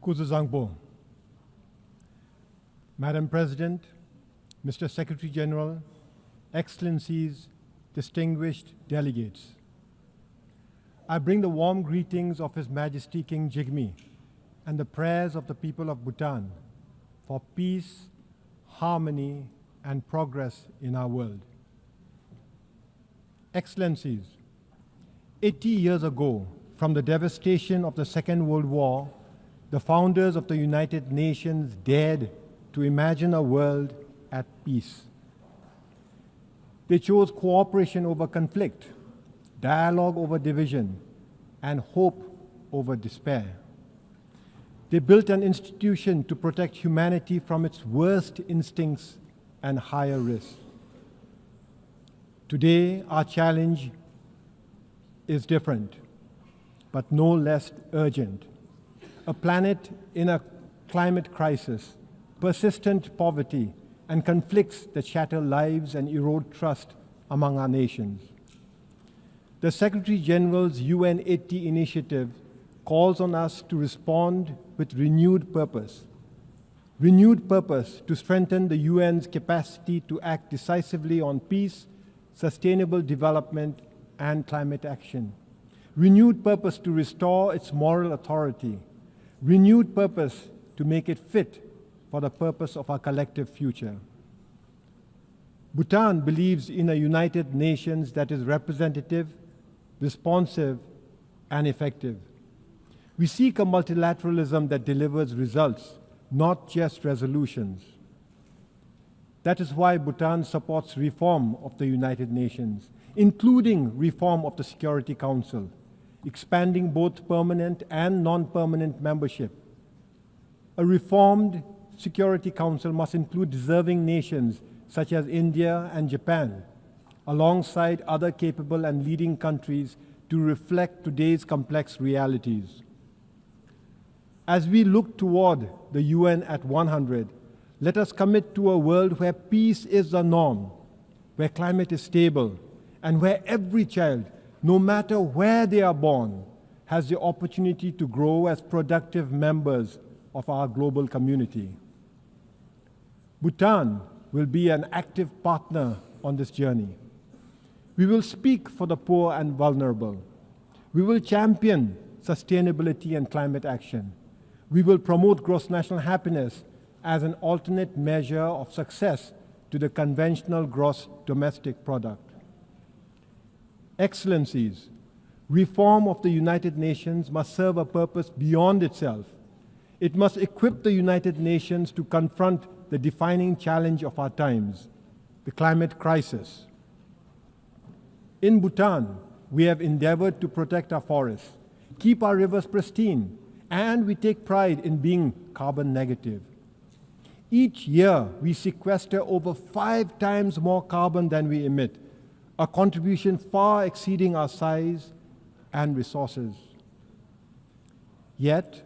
Kuzuzangpo. Madam President, Mr. Secretary General, Excellencies, distinguished delegates, I bring the warm greetings of His Majesty King Jigme and the prayers of the people of Bhutan for peace, harmony, and progress in our world. Excellencies, 80 years ago, from the devastation of the Second World War, the founders of the United Nations dared to imagine a world at peace. They chose cooperation over conflict, dialogue over division, and hope over despair. They built an institution to protect humanity from its worst instincts and higher risks. Today, our challenge is different, but no less urgent. A planet in a climate crisis, persistent poverty, and conflicts that shatter lives and erode trust among our nations. The Secretary General's UN 80 initiative calls on us to respond with renewed purpose to strengthen the UN's capacity to act decisively on peace, sustainable development, and climate action. Renewed purpose to restore its moral authority. Renewed purpose to make it fit for the purpose of our collective future. Bhutan believes in a United Nations that is representative, responsive, and effective. We seek a multilateralism that delivers results, not just resolutions. That is why Bhutan supports reform of the United Nations, including reform of the Security Council, expanding both permanent and non-permanent membership. A reformed Security Council must include deserving nations such as India and Japan, alongside other capable and leading countries to reflect today's complex realities. As we look toward the UN at 100, let us commit to a world where peace is the norm, where climate is stable, and where every child, no matter where they are born, has the opportunity to grow as productive members of our global community. Bhutan will be an active partner on this journey. We will speak for the poor and vulnerable. We will champion sustainability and climate action. We will promote gross national happiness as an alternate measure of success to the conventional gross domestic product. Excellencies, reform of the United Nations must serve a purpose beyond itself. It must equip the United Nations to confront the defining challenge of our times, the climate crisis. In Bhutan, we have endeavored to protect our forests, keep our rivers pristine, and we take pride in being carbon negative. Each year, we sequester over 5 times more carbon than we emit, a contribution far exceeding our size and resources. Yet,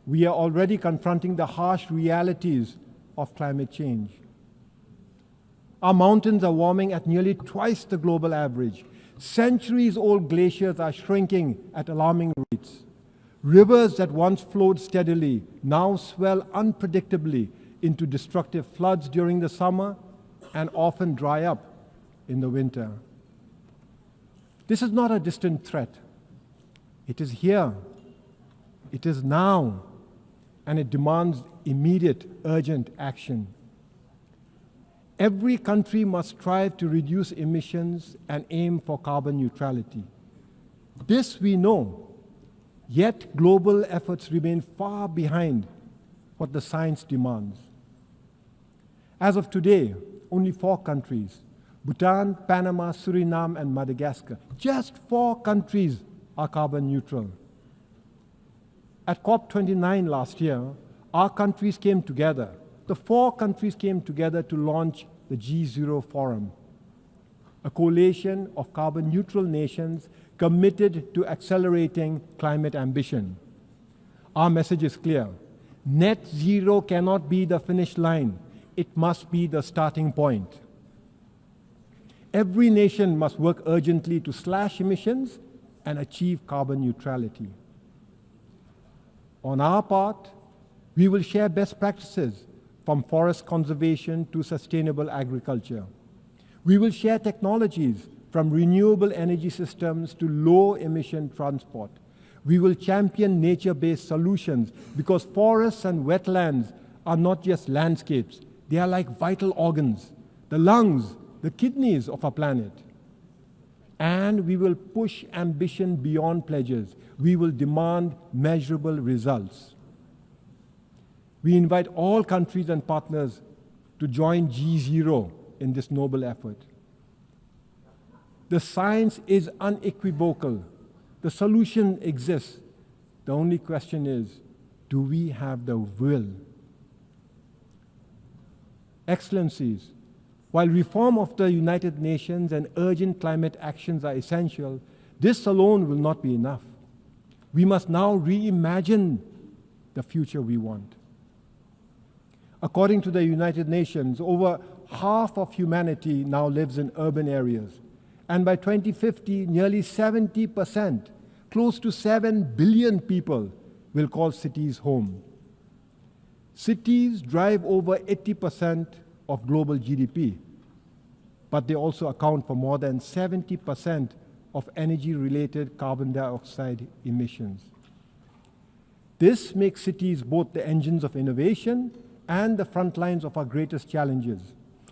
we are already confronting the harsh realities of climate change. Our mountains are warming at nearly twice the global average. Centuries-old glaciers are shrinking at alarming rates. Rivers that once flowed steadily now swell unpredictably into destructive floods during the summer and often dry up in the winter. This is not a distant threat. It is here. It is now. And it demands immediate, urgent action. Every country must strive to reduce emissions and aim for carbon neutrality. This we know, yet global efforts remain far behind what the science demands. As of today, only 4 countries, Bhutan, Panama, Suriname, and Madagascar, just 4 countries are carbon neutral. At COP29 last year, our countries came together. The 4 countries came together to launch the G0 Forum, a coalition of carbon neutral nations committed to accelerating climate ambition. Our message is clear. Net zero cannot be the finish line. It must be the starting point. Every nation must work urgently to slash emissions and achieve carbon neutrality. On our part, We will share best practices from forest conservation to sustainable agriculture. We will share technologies from renewable energy systems to low-emission transport. We will champion nature-based solutions because forests and wetlands are not just landscapes. They are like vital organs, the lungs, the kidneys of our planet. And we will push ambition beyond pledges. We will demand measurable results. We invite all countries and partners to join G0 in this noble effort. The science is unequivocal. The solution exists. The only question is, do we have the will? Excellencies, while reform of the United Nations and urgent climate actions are essential, this alone will not be enough. We must now reimagine the future we want. According to the United Nations, over half of humanity now lives in urban areas. And by 2050, nearly 70%, close to 7 billion people, will call cities home. Cities drive over 80% of global GDP, but they also account for more than 70% of energy-related carbon dioxide emissions. This makes cities both the engines of innovation and the front lines of our greatest challenges.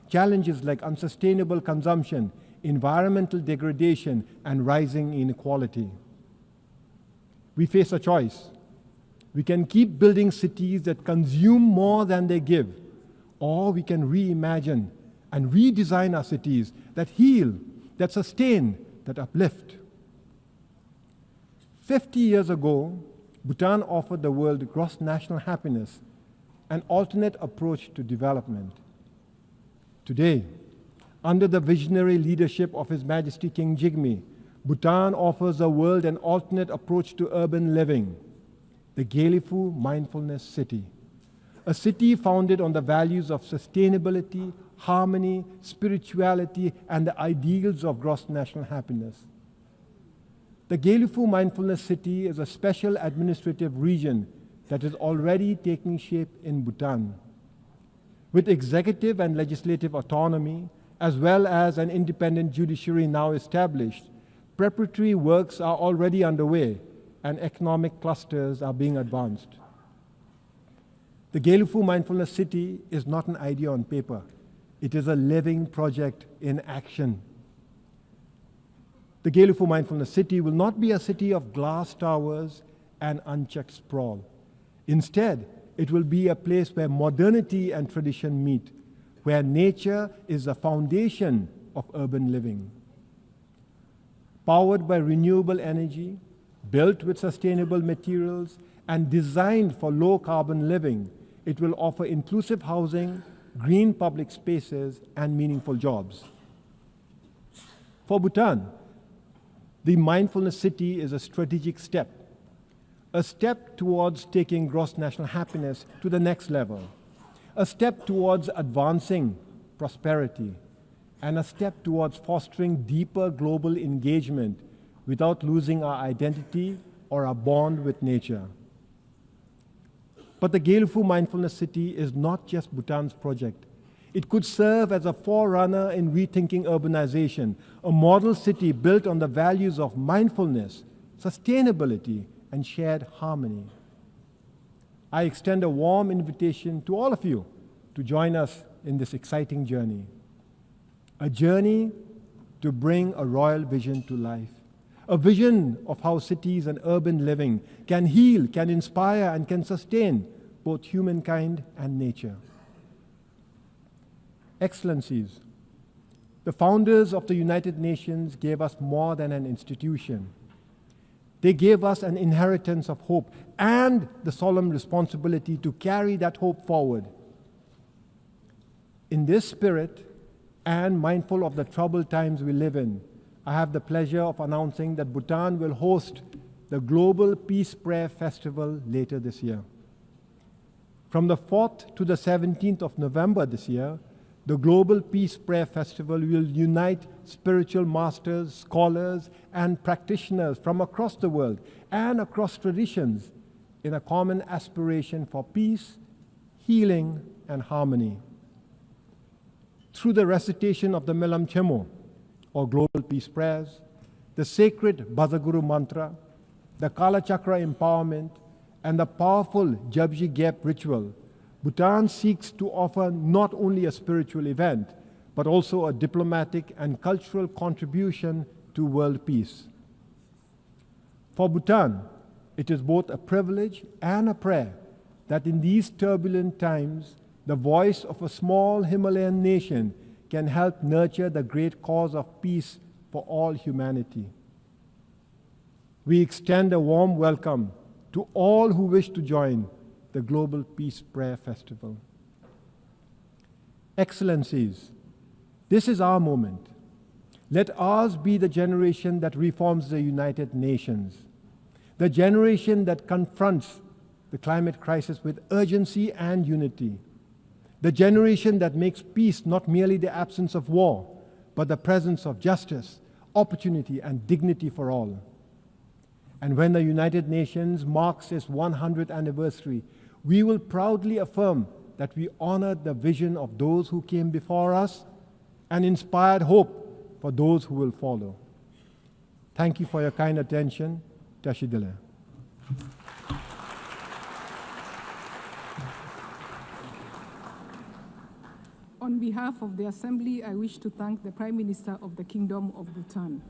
Challenges like unsustainable consumption, environmental degradation, and rising inequality. We face a choice. We can keep building cities that consume more than they give, or we can reimagine and redesign our cities that heal, that sustain, that uplift. 50 years ago, Bhutan offered the world gross national happiness, an alternate approach to development. Today, under the visionary leadership of His Majesty King Jigme, Bhutan offers the world an alternate approach to urban living, the Gyealfu Mindfulness City, a city founded on the values of sustainability, harmony, spirituality, and the ideals of gross national happiness. The Gyealfu Mindfulness City is a special administrative region that is already taking shape in Bhutan. With executive and legislative autonomy, as well as an independent judiciary now established, preparatory works are already underway and economic clusters are being advanced. The Gyealfu Mindfulness City is not an idea on paper. It is a living project in action. The Gyealfu Mindfulness City will not be a city of glass towers and unchecked sprawl. Instead, it will be a place where modernity and tradition meet, where nature is the foundation of urban living. Powered by renewable energy, built with sustainable materials, and designed for low-carbon living, it will offer inclusive housing, green public spaces, and meaningful jobs. For Bhutan, the Mindfulness City is a strategic step towards taking gross national happiness to the next level, a step towards advancing prosperity, and a step towards fostering deeper global engagement without losing our identity or our bond with nature. But the Gyealfu Mindfulness City is not just Bhutan's project. It could serve as a forerunner in rethinking urbanization, a model city built on the values of mindfulness, sustainability, and shared harmony. I extend a warm invitation to all of you to join us in this exciting journey. A journey to bring a royal vision to life. A vision of how cities and urban living can heal, can inspire, and can sustain both humankind and nature. Excellencies, the founders of the United Nations gave us more than an institution. They gave us an inheritance of hope and the solemn responsibility to carry that hope forward. In this spirit, and mindful of the troubled times we live in, I have the pleasure of announcing that Bhutan will host the Global Peace Prayer Festival later this year. From the 4th to the 17th of November this year, the Global Peace Prayer Festival will unite spiritual masters, scholars, and practitioners from across the world and across traditions in a common aspiration for peace, healing, and harmony. Through the recitation of the Melam Chemo, or Global Peace Prayers, the sacred Bhadaguru Mantra, the Kala Chakra empowerment, and the powerful Japji Gap ritual, Bhutan seeks to offer not only a spiritual event, but also a diplomatic and cultural contribution to world peace. For Bhutan, it is both a privilege and a prayer that in these turbulent times, the voice of a small Himalayan nation can help nurture the great cause of peace for all humanity. We extend a warm welcome to all who wish to join the Global Peace Prayer Festival. Excellencies, this is our moment. Let ours be the generation that reforms the United Nations, the generation that confronts the climate crisis with urgency and unity, the generation that makes peace not merely the absence of war, but the presence of justice, opportunity, and dignity for all. And when the United Nations marks its 100th anniversary, we will proudly affirm that we honored the vision of those who came before us and inspired hope for those who will follow. Thank you for your kind attention. Tashidile. On behalf of the Assembly, I wish to thank the Prime Minister of the Kingdom of Bhutan.